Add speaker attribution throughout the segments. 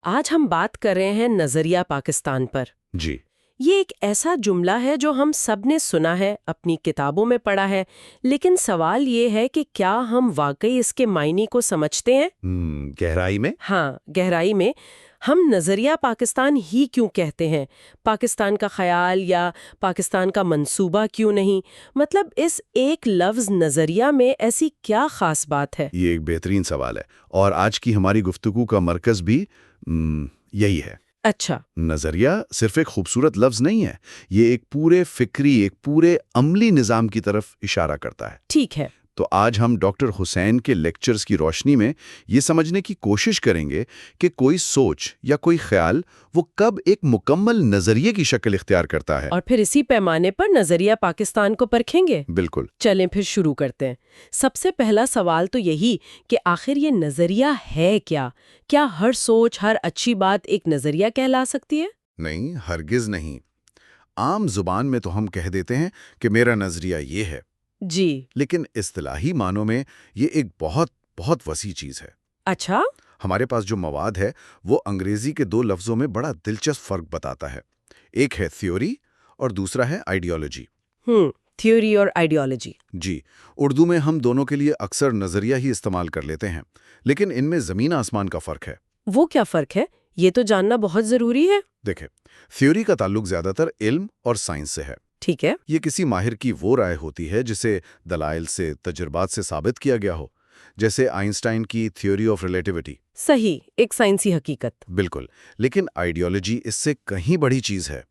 Speaker 1: آج ہم بات کر رہے ہیں نظریہ پاکستان پر۔
Speaker 2: جی
Speaker 1: یہ ایک ایسا جملہ ہے جو ہم سب نے سنا ہے، اپنی کتابوں میں پڑھا ہے، لیکن سوال یہ ہے کہ کیا ہم واقعی اس کے معنی کو سمجھتے ہیں؟
Speaker 2: گہرائی میں
Speaker 1: ہاں، گہرائی میں۔ ہم نظریہ پاکستان ہی کیوں کہتے ہیں؟ پاکستان کا خیال یا پاکستان کا منصوبہ کیوں نہیں؟ مطلب اس ایک لفظ نظریہ میں ایسی کیا خاص بات ہے؟
Speaker 2: یہ ایک بہترین سوال ہے، اور آج کی ہماری گفتگو کا مرکز بھی یہی ہے۔
Speaker 1: اچھا۔
Speaker 2: نظریہ صرف ایک خوبصورت لفظ نہیں ہے، یہ ایک پورے عملی نظام کی طرف اشارہ کرتا ہے۔
Speaker 1: ٹھیک ہے۔
Speaker 2: تو آج ہم ڈاکٹر حسین کے لیکچرز کی روشنی میں یہ سمجھنے کی کوشش کریں گے کہ کوئی سوچ یا کوئی خیال وہ کب ایک مکمل نظریے کی شکل اختیار کرتا ہے،
Speaker 1: اور پھر اسی پیمانے پر نظریہ پاکستان کو پرکھیں گے۔
Speaker 2: بالکل۔
Speaker 1: چلیں پھر شروع کرتے ہیں۔ سب سے پہلا سوال تو یہی کہ آخر یہ نظریہ ہے کیا؟ کیا ہر سوچ، ہر اچھی بات ایک نظریہ کہلا سکتی ہے؟
Speaker 2: نہیں، ہرگز نہیں۔ عام زبان میں تو ہم کہہ دیتے ہیں کہ میرا نظریہ یہ ہے،
Speaker 1: جی۔
Speaker 2: لیکن اصطلاحی معنوں میں یہ ایک بہت وسیع چیز ہے۔
Speaker 1: اچھا۔
Speaker 2: ہمارے پاس جو مواد ہے وہ انگریزی کے دو لفظوں میں بڑا دلچسپ فرق بتاتا ہے۔ ایک ہے تھیوری اور دوسرا ہے آئیڈیالوجی۔
Speaker 1: تھیوری اور آئیڈیالوجی۔
Speaker 2: جی، اردو میں ہم دونوں کے لیے اکثر نظریہ ہی استعمال کر لیتے ہیں، لیکن ان میں زمین آسمان کا فرق ہے۔
Speaker 1: وہ کیا فرق ہے؟ یہ تو جاننا بہت ضروری ہے۔
Speaker 2: دیکھیں، تھیوری کا تعلق زیادہ تر علم اور سائنس سے ہے۔
Speaker 1: ٹھیک ہے۔
Speaker 2: یہ کسی ماہر کی وہ رائے ہوتی ہے جسے دلائل سے، تجربات سے ثابت کیا گیا ہو، جیسے آئنسٹائن کی تھیوری آف ریلیٹیوٹی۔
Speaker 1: صحیح، ایک سائنسی حقیقت۔
Speaker 2: بالکل، لیکن آئیڈیالوجی اس سے کہیں بڑی چیز ہے۔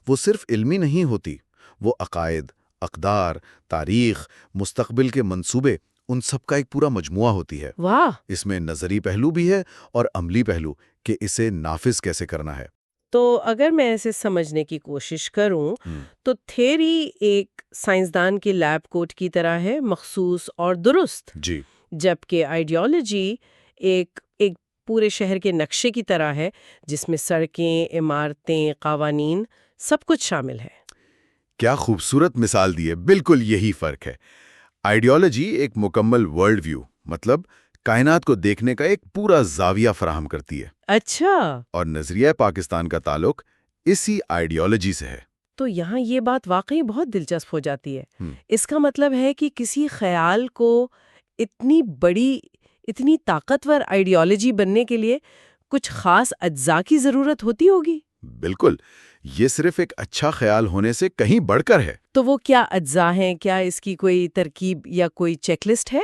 Speaker 2: وہ صرف علمی نہیں ہوتی، وہ عقائد، اقدار، تاریخ، مستقبل کے منصوبے، ان سب کا ایک پورا مجموعہ ہوتی ہے۔
Speaker 1: واہ!
Speaker 2: اس میں نظری پہلو بھی ہے اور عملی پہلو کہ اسے نافذ کیسے کرنا ہے۔
Speaker 1: تو اگر میں اسے سمجھنے کی کوشش کروں تو تھیوری ایک سائنسدان کے لیب کوٹ کی طرح ہے، مخصوص اور درست،
Speaker 2: جی،
Speaker 1: جبکہ آئیڈیالوجی ایک پورے شہر کے نقشے کی طرح ہے جس میں سڑکیں، عمارتیں، قوانین، سب کچھ شامل ہے۔
Speaker 2: کیا خوبصورت مثال دی ہے، بالکل یہی فرق ہے۔ آئیڈیالوجی ایک مکمل ورلڈ ویو، مطلب کائنات کو دیکھنے کا ایک پورا زاویہ فراہم کرتی ہے۔
Speaker 1: اچھا۔
Speaker 2: اور نظریہ پاکستان کا تعلق اسی آئیڈیالوجی سے ہے۔
Speaker 1: تو یہاں یہ بات واقعی بہت دلچسپ ہو جاتی ہے۔ اس کا مطلب ہے کہ کسی خیال کو اتنی بڑی، اتنی طاقتور آئیڈیالوجی بننے کے لیے کچھ خاص اجزاء کی ضرورت ہوتی ہوگی۔
Speaker 2: بالکل، یہ صرف ایک اچھا خیال ہونے سے کہیں بڑھ کر ہے۔
Speaker 1: تو وہ کیا اجزاء ہیں؟ کیا اس کی کوئی ترکیب یا کوئی چیک لسٹ ہے؟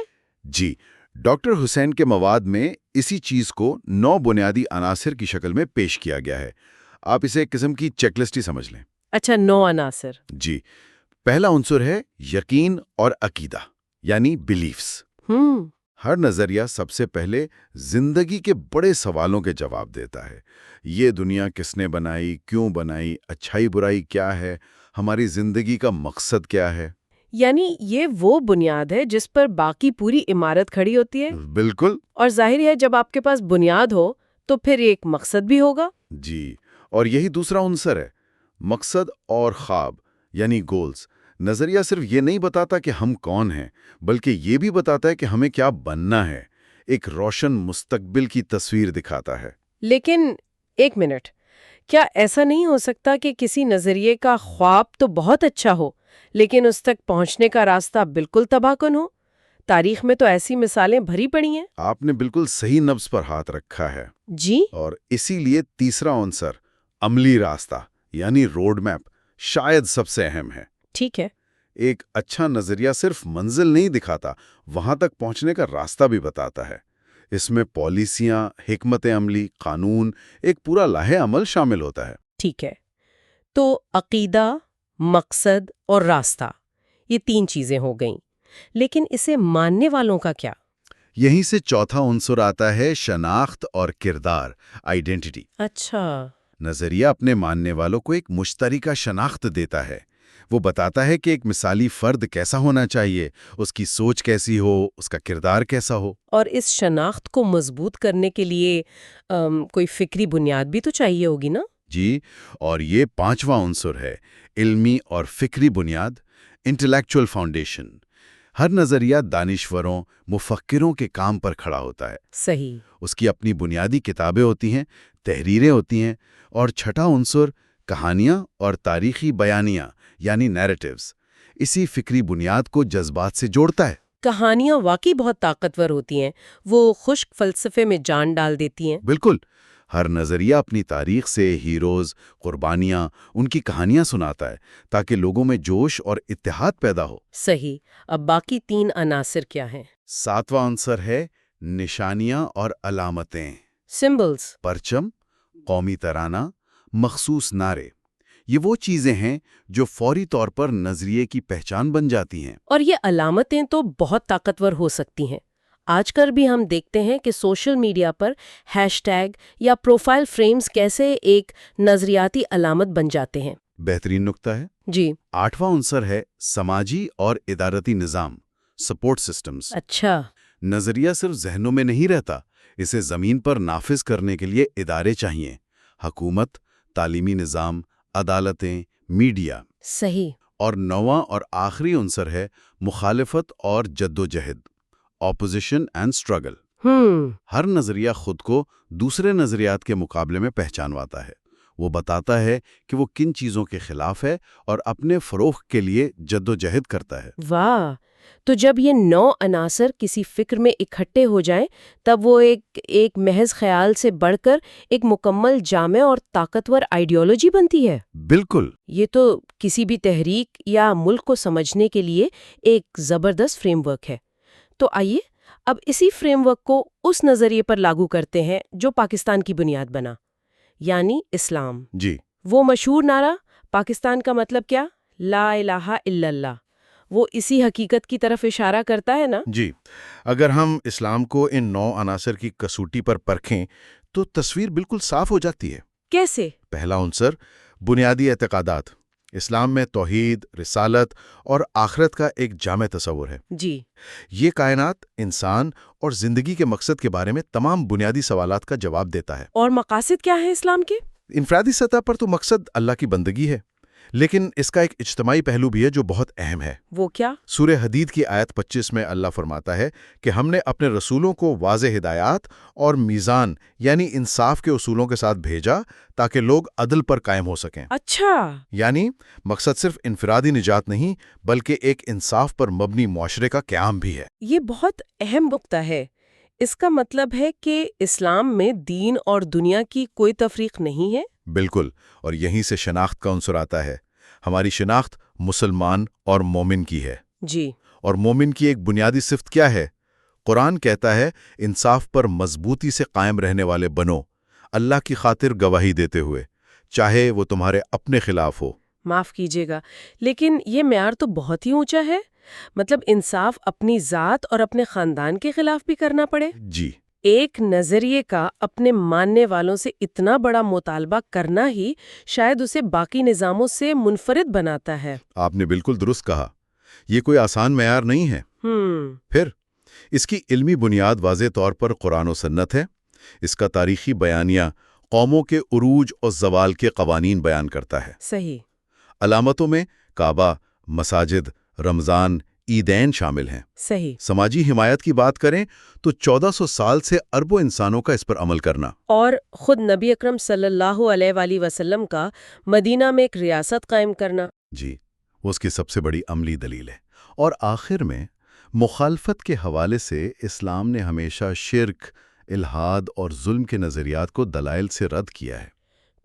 Speaker 2: جی، ڈاکٹر حسین کے مواد میں اسی چیز کو 9 بنیادی عناصر کی شکل میں پیش کیا گیا ہے۔ آپ اسے ایک قسم کی چیک لسٹ ہی سمجھ لیں۔
Speaker 1: اچھا، 9 عناصر۔
Speaker 2: جی، پہلا عنصر ہے یقین اور عقیدہ، یعنی بلیفز۔ ہر نظریہ سب سے پہلے زندگی کے بڑے سوالوں کے جواب دیتا ہے۔ یہ دنیا کس نے بنائی، کیوں بنائی، اچھائی برائی کیا ہے، ہماری زندگی کا مقصد کیا ہے۔
Speaker 1: یعنی یہ وہ بنیاد ہے جس پر باقی پوری عمارت کھڑی ہوتی ہے۔
Speaker 2: بالکل۔
Speaker 1: اور ظاہر ہے جب آپ کے پاس بنیاد ہو تو پھر ایک مقصد بھی ہوگا۔
Speaker 2: جی، اور یہی دوسرا عنصر ہے، مقصد اور خواب، یعنی گولز۔ نظریہ صرف یہ نہیں بتاتا کہ ہم کون ہیں، بلکہ یہ بھی بتاتا ہے کہ ہمیں کیا بننا ہے، ایک روشن مستقبل کی تصویر دکھاتا ہے۔
Speaker 1: لیکن ایک منٹ، کیا ایسا نہیں ہو سکتا کہ کسی نظریے کا خواب تو بہت اچھا ہو لیکن اس تک پہنچنے کا راستہ بالکل تباہ کن ہو؟ تاریخ میں تو ایسی مثالیں بھری پڑی ہیں۔
Speaker 2: آپ نے بالکل صحیح نبض پر ہاتھ رکھا ہے۔
Speaker 1: جی۔
Speaker 2: اور اسی لیے تیسرا عنصر، عملی راستہ، یعنی روڈ میپ، شاید سب سے اہم ہے۔
Speaker 1: ٹھیک ہے۔
Speaker 2: ایک اچھا نظریہ صرف منزل نہیں دکھاتا، وہاں تک پہنچنے کا راستہ بھی بتاتا ہے۔ اس میں پالیسیاں، حکمت عملی، قانون، ایک پورا لائحہ عمل شامل ہوتا ہے۔
Speaker 1: ٹھیک ہے۔ تو عقیدہ، مقصد اور راستہ، یہ 3 چیزیں ہو گئیں، لیکن اسے ماننے والوں کا کیا؟
Speaker 2: یہیں سے چوتھا عنصر آتا ہے، شناخت اور کردار، آئیڈینٹی۔
Speaker 1: اچھا۔
Speaker 2: نظریہ اپنے ماننے والوں کو ایک مشترکہ شناخت دیتا ہے۔ وہ بتاتا ہے کہ ایک مثالی فرد کیسا ہونا چاہیے، اس کی سوچ کیسی ہو، اس کا کردار کیسا ہو۔
Speaker 1: اور اس شناخت کو مضبوط کرنے کے لیے کوئی فکری بنیاد بھی تو چاہیے ہوگی نا؟
Speaker 2: جی، اور یہ 5واں عنصر ہے، علمی اور فکری بنیاد، انٹلیکچوئل فاؤنڈیشن۔ ہر نظریہ دانشوروں مفکروں کے کام پر کھڑا ہوتا ہے.
Speaker 1: صحیح.
Speaker 2: اس کی اپنی بنیادی کتابیں ہوتی ہیں، تحریریں ہوتی ہیں، اور چھٹا عنصر کہانیاں اور تاریخی بیانیاں یعنی نیریٹیوز اسی فکری بنیاد کو جذبات سے جوڑتا ہے.
Speaker 1: کہانیاں واقعی بہت طاقتور ہوتی ہیں، وہ خشک فلسفے میں جان ڈال دیتی ہیں.
Speaker 2: بالکل. ہر نظریہ اپنی تاریخ سے ہیروز، قربانیاں، ان کی کہانیاں سناتا ہے تاکہ لوگوں میں جوش اور اتحاد پیدا ہو.
Speaker 1: صحیح. اب باقی 3 عناصر کیا ہیں؟
Speaker 2: 7واں عنصر ہے نشانیاں اور علامتیں.
Speaker 1: سمبلز.
Speaker 2: پرچم، قومی ترانہ، مخصوص نعرے. یہ وہ چیزیں ہیں جو فوری طور پر نظریے کی پہچان بن جاتی ہیں.
Speaker 1: اور یہ علامتیں تو بہت طاقتور ہو سکتی ہیں. آج کل بھی ہم دیکھتے ہیں کہ سوشل میڈیا پر ہیش ٹیگ یا پروفائل فریمز کیسے ایک نظریاتی علامت بن جاتے ہیں.
Speaker 2: بہترین نکتہ ہے.
Speaker 1: جی.
Speaker 2: 8واں عنصر ہے سماجی اور ادارتی نظام، سپورٹ سسٹمز.
Speaker 1: اچھا.
Speaker 2: نظریہ صرف ذہنوں میں نہیں رہتا، اسے زمین پر نافذ کرنے کے لیے ادارے چاہیے. حکومت، تعلیمی نظام، عدالتیں، میڈیا.
Speaker 1: صحیح.
Speaker 2: اور 9واں اور آخری عنصر ہے مخالفت اور جدوجہد، اپوزیشن اینڈ اسٹرگل. ہر نظریہ خود کو دوسرے نظریات کے مقابلے میں پہچانواتا ہے. وہ بتاتا ہے کہ وہ کن چیزوں کے خلاف ہے اور اپنے فروغ کے لیے جدوجہد کرتا ہے.
Speaker 1: واہ. تو جب یہ 9 عناصر کسی فکر میں اکٹھے ہو جائیں تب وہ ایک محض خیال سے بڑھ کر ایک مکمل جامع اور طاقتور آئیڈیالوجی بنتی ہے.
Speaker 2: بالکل.
Speaker 1: یہ تو کسی بھی تحریک یا ملک کو سمجھنے کے لیے ایک زبردست فریم ورک ہے. تو آئیے اب اسی فریم ورک کو اس نظریے پر لاگو کرتے ہیں جو پاکستان کی بنیاد بنا، یعنی اسلام.
Speaker 2: جی.
Speaker 1: وہ مشہور نعرہ پاکستان کا مطلب کیا، لا الہ الا اللہ، وہ اسی حقیقت کی طرف اشارہ کرتا ہے نا؟
Speaker 3: جی. اگر ہم اسلام کو ان 9 عناصر کی کسوٹی پر پرکھیں تو تصویر بالکل صاف ہو جاتی ہے.
Speaker 1: کیسے؟
Speaker 3: پہلا عنصر بنیادی اعتقادات. اسلام میں توحید، رسالت اور آخرت کا ایک جامع تصور ہے.
Speaker 1: جی.
Speaker 3: یہ کائنات، انسان اور زندگی کے مقصد کے بارے میں تمام بنیادی سوالات کا جواب دیتا ہے.
Speaker 1: اور مقاصد کیا ہیں اسلام کے؟
Speaker 3: انفرادی سطح پر تو مقصد اللہ کی بندگی ہے، لیکن اس کا ایک اجتماعی پہلو بھی ہے جو بہت اہم ہے.
Speaker 1: وہ کیا؟
Speaker 3: سورہ حدید کی آیت 25 میں اللہ فرماتا ہے کہ ہم نے اپنے رسولوں کو واضح ہدایات اور میزان یعنی انصاف کے اصولوں کے ساتھ بھیجا تاکہ لوگ عدل پر قائم ہو سکیں.
Speaker 1: اچھا.
Speaker 3: یعنی مقصد صرف انفرادی نجات نہیں بلکہ ایک انصاف پر مبنی معاشرے کا قیام بھی ہے.
Speaker 1: یہ بہت اہم نقطہ ہے. اس کا مطلب ہے کہ اسلام میں دین اور دنیا کی کوئی تفریق نہیں ہے؟
Speaker 3: بالکل. اور یہیں سے شناخت کا عنصر آتا ہے. ہماری شناخت مسلمان اور مومن کی ہے.
Speaker 1: جی.
Speaker 3: اور مومن کی ایک بنیادی صفت کیا ہے؟ قرآن کہتا ہے انصاف پر مضبوطی سے قائم رہنے والے بنو، اللہ کی خاطر گواہی دیتے ہوئے، چاہے وہ تمہارے اپنے خلاف ہو.
Speaker 1: معاف کیجیے گا، لیکن یہ معیار تو بہت ہی اونچا ہے. مطلب انصاف اپنی ذات اور اپنے خاندان کے خلاف بھی کرنا پڑے؟
Speaker 3: جی.
Speaker 1: ایک نظریے کا اپنے ماننے والوں سے اتنا بڑا مطالبہ کرنا ہی شاید اسے باقی نظاموں سے منفرد بناتا ہے.
Speaker 3: آپ نے بالکل درست کہا. یہ کوئی آسان معیار نہیں ہے. پھر اس کی علمی بنیاد واضح طور پر قرآن و سنت ہے. اس کا تاریخی بیانیہ قوموں کے عروج اور زوال کے قوانین بیان کرتا ہے.
Speaker 1: صحیح.
Speaker 3: علامتوں میں کعبہ، مساجد، رمضان، عیدین شامل ہیں.
Speaker 1: صحیح.
Speaker 3: سماجی حمایت کی بات کریں تو 1400 سال سے اربوں انسانوں کا اس پر عمل کرنا.
Speaker 1: اور خود نبی اکرم صلی اللہ علیہ وآلہ وسلم کا مدینہ میں ایک ریاست قائم کرنا.
Speaker 3: جی. وہ اس کی سب سے بڑی عملی دلیل ہے. اور آخر میں مخالفت کے حوالے سے اسلام نے ہمیشہ شرک، الحاد اور ظلم کے نظریات کو دلائل سے رد کیا ہے.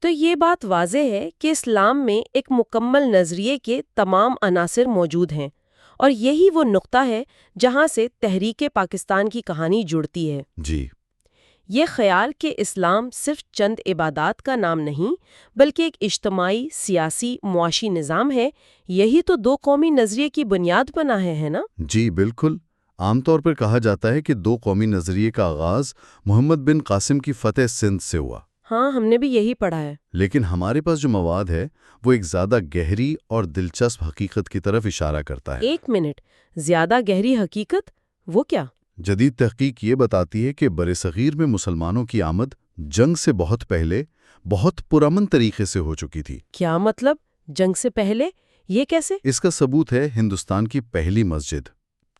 Speaker 1: تو یہ بات واضح ہے کہ اسلام میں ایک مکمل نظریے کے تمام عناصر موجود ہیں، اور یہی وہ نقطہ ہے جہاں سے تحریک پاکستان کی کہانی جڑتی ہے.
Speaker 3: جی.
Speaker 1: یہ خیال کہ اسلام صرف چند عبادات کا نام نہیں بلکہ ایک اجتماعی، سیاسی، معاشی نظام ہے، یہی تو 2 قومی نظریے کی بنیاد بنا ہے نا؟
Speaker 3: جی بالکل. عام طور پر کہا جاتا ہے کہ 2 قومی نظریے کا آغاز محمد بن قاسم کی فتح سندھ سے ہوا.
Speaker 1: ہاں، ہم نے بھی یہی پڑھا ہے.
Speaker 3: لیکن ہمارے پاس جو مواد ہے وہ ایک زیادہ گہری اور دلچسپ حقیقت کی طرف اشارہ کرتا ہے.
Speaker 1: 1 منٹ، زیادہ گہری حقیقت؟ وہ کیا؟
Speaker 3: جدید تحقیق یہ بتاتی ہے کہ برصغیر میں مسلمانوں کی آمد جنگ سے بہت پہلے بہت پرامن طریقے سے ہو چکی تھی.
Speaker 1: کیا مطلب؟ جنگ سے پہلے؟ یہ کیسے؟
Speaker 3: اس کا ثبوت ہے ہندوستان کی پہلی مسجد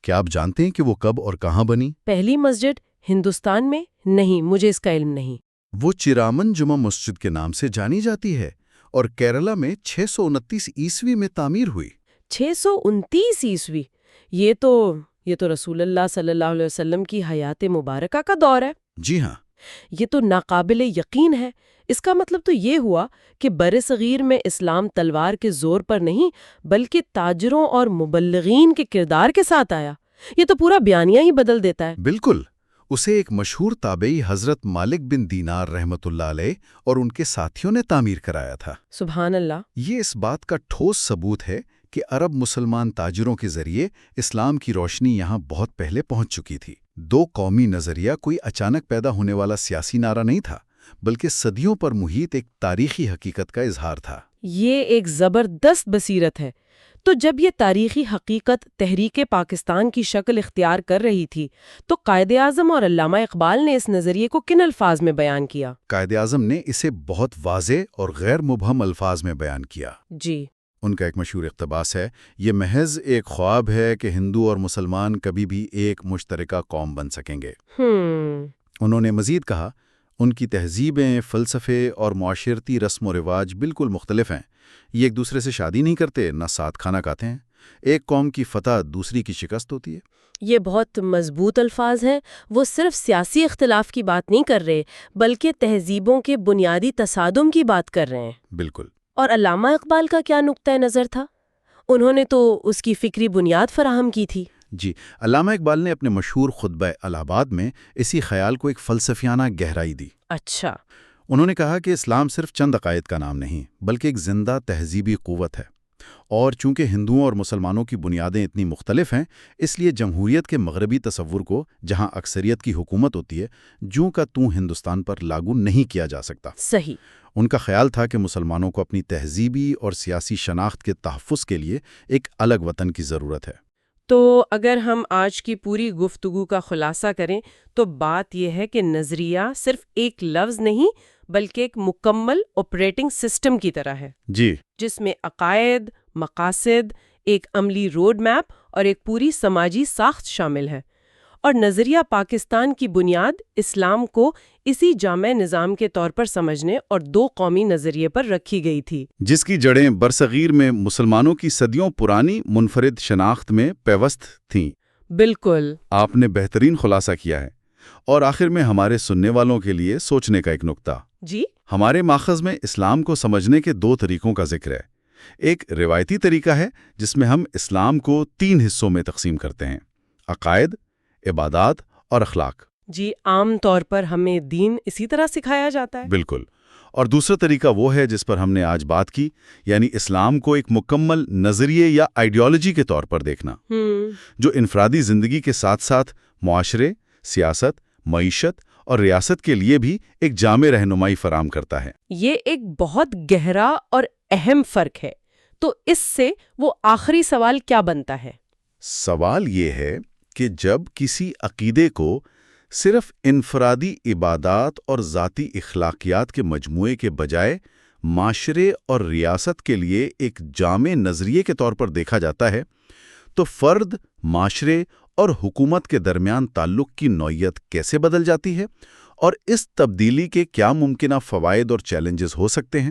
Speaker 3: کیا آپ جانتے ہیں کہ وہ کب اور کہاں بنی؟
Speaker 1: پہلی مسجد ہندوستان میں نہیں، مجھے اس کا علم نہیں۔
Speaker 3: وہ چرامن جمعہ مسجد کے نام سے جانی جاتی ہے اور کیرلا میں 629 عیسوی میں تعمیر ہوئی۔
Speaker 1: 629 عیسوی؟ یہ تو رسول اللہ صلی اللہ علیہ وسلم کی حیات مبارکہ کا دور ہے۔
Speaker 3: جی ہاں۔
Speaker 1: یہ تو ناقابل یقین ہے۔ اس کا مطلب تو یہ ہوا کہ برصغیر میں اسلام تلوار کے زور پر نہیں بلکہ تاجروں اور مبلغین کے کردار کے ساتھ آیا۔ یہ تو پورا بیانیہ ہی بدل دیتا ہے۔
Speaker 3: بالکل۔ اسے ایک مشہور تابعی حضرت مالک بن دینار رحمۃ اللہ علیہ اور ان کے ساتھیوں نے تعمیر کرایا تھا۔
Speaker 1: سبحان اللہ۔
Speaker 3: یہ اس بات کا ٹھوس ثبوت ہے کہ عرب مسلمان تاجروں کے ذریعے اسلام کی روشنی یہاں بہت پہلے پہنچ چکی تھی۔ دو قومی نظریہ کوئی اچانک پیدا ہونے والا سیاسی نعرہ نہیں تھا، بلکہ صدیوں پر محیط ایک تاریخی حقیقت کا اظہار تھا۔
Speaker 1: یہ ایک زبردست بصیرت ہے۔ تو جب یہ تاریخی حقیقت تحریک پاکستان کی شکل اختیار کر رہی تھی تو قائد اعظم اور علامہ اقبال نے اس نظریے کو کن الفاظ میں بیان کیا؟
Speaker 3: قائد اعظم نے اسے بہت واضح اور غیر مبہم الفاظ میں بیان کیا۔
Speaker 1: جی۔
Speaker 3: ان کا ایک مشہور اقتباس ہے، یہ محض ایک خواب ہے کہ ہندو اور مسلمان کبھی بھی ایک مشترکہ قوم بن سکیں گے۔ انہوں نے مزید کہا، ان کی تہذیبیں، فلسفے اور معاشرتی رسم و رواج بالکل مختلف ہیں۔ یہ ایک دوسرے سے شادی نہیں کرتے، نہ ساتھ کھانا کھاتے ہیں۔ ایک قوم کی فتح دوسری کی شکست ہوتی ہے۔
Speaker 1: یہ بہت مضبوط الفاظ ہیں۔ وہ صرف سیاسی اختلاف کی بات نہیں کر رہے بلکہ تہذیبوں کے بنیادی تصادم کی بات کر رہے ہیں۔
Speaker 3: بالکل۔
Speaker 1: اور علامہ اقبال کا کیا نقطۂ نظر تھا؟ انہوں نے تو اس کی فکری بنیاد فراہم کی تھی۔
Speaker 3: جی، علامہ اقبال نے اپنے مشہور خطبہ الہ آباد میں اسی خیال کو ایک فلسفیانہ گہرائی دی۔
Speaker 1: اچھا۔
Speaker 3: انہوں نے کہا کہ اسلام صرف چند عقائد کا نام نہیں بلکہ ایک زندہ تہذیبی قوت ہے، اور چونکہ ہندوؤں اور مسلمانوں کی بنیادیں اتنی مختلف ہیں، اس لیے جمہوریت کے مغربی تصور کو، جہاں اکثریت کی حکومت ہوتی ہے، جوں کا توں ہندوستان پر لاگو نہیں کیا جا سکتا۔
Speaker 1: صحیح۔
Speaker 3: ان کا خیال تھا کہ مسلمانوں کو اپنی تہذیبی اور سیاسی شناخت کے تحفظ کے لیے ایک الگ وطن کی ضرورت ہے۔
Speaker 1: تو اگر ہم آج کی پوری گفتگو کا خلاصہ کریں تو بات یہ ہے کہ نظریہ صرف ایک لفظ نہیں بلکہ ایک مکمل آپریٹنگ سسٹم کی طرح ہے۔
Speaker 3: جی،
Speaker 1: جس میں عقائد، مقاصد، ایک عملی روڈ میپ اور ایک پوری سماجی ساخت شامل ہے۔ اور نظریہ پاکستان کی بنیاد اسلام کو اسی جامع نظام کے طور پر سمجھنے اور دو قومی نظریے پر رکھی گئی تھی،
Speaker 3: جس کی جڑیں برصغیر میں مسلمانوں کی صدیوں پرانی منفرد شناخت میں پیوست تھیں۔
Speaker 1: بالکل۔
Speaker 3: آپ نے بہترین خلاصہ کیا ہے۔ اور آخر میں ہمارے سننے والوں کے لیے سوچنے کا ایک نقطہ۔
Speaker 1: جی۔ ہمارے
Speaker 3: ماخذ میں اسلام کو سمجھنے کے دو طریقوں کا ذکر ہے۔ ایک روایتی طریقہ ہے جس میں ہم اسلام کو 3 حصوں میں تقسیم کرتے ہیں: عقائد، عبادات اور اخلاق۔
Speaker 1: جی، عام طور پر ہمیں دین اسی طرح سکھایا جاتا ہے۔
Speaker 3: بالکل۔ اور دوسرا طریقہ وہ ہے جس پر ہم نے آج بات کی، یعنی اسلام کو ایک مکمل نظریے یا آئیڈیالوجی کے طور پر دیکھنا، جو انفرادی زندگی کے ساتھ ساتھ معاشرے، سیاست، معیشت اور ریاست کے لیے بھی ایک جامع رہنمائی فراہم کرتا ہے۔
Speaker 1: یہ ایک بہت گہرا اور اہم فرق ہے۔ تو اس سے وہ آخری سوال کیا بنتا ہے؟
Speaker 3: سوال یہ ہے کہ جب کسی عقیدے کو صرف انفرادی عبادات اور ذاتی اخلاقیات کے مجموعے کے بجائے معاشرے اور ریاست کے لیے ایک جامع نظریے کے طور پر دیکھا جاتا ہے، تو فرد، معاشرے اور حکومت کے درمیان تعلق کی نوعیت کیسے بدل جاتی ہے، اور اس تبدیلی کے کیا ممکنہ فوائد اور چیلنجز ہو سکتے ہیں؟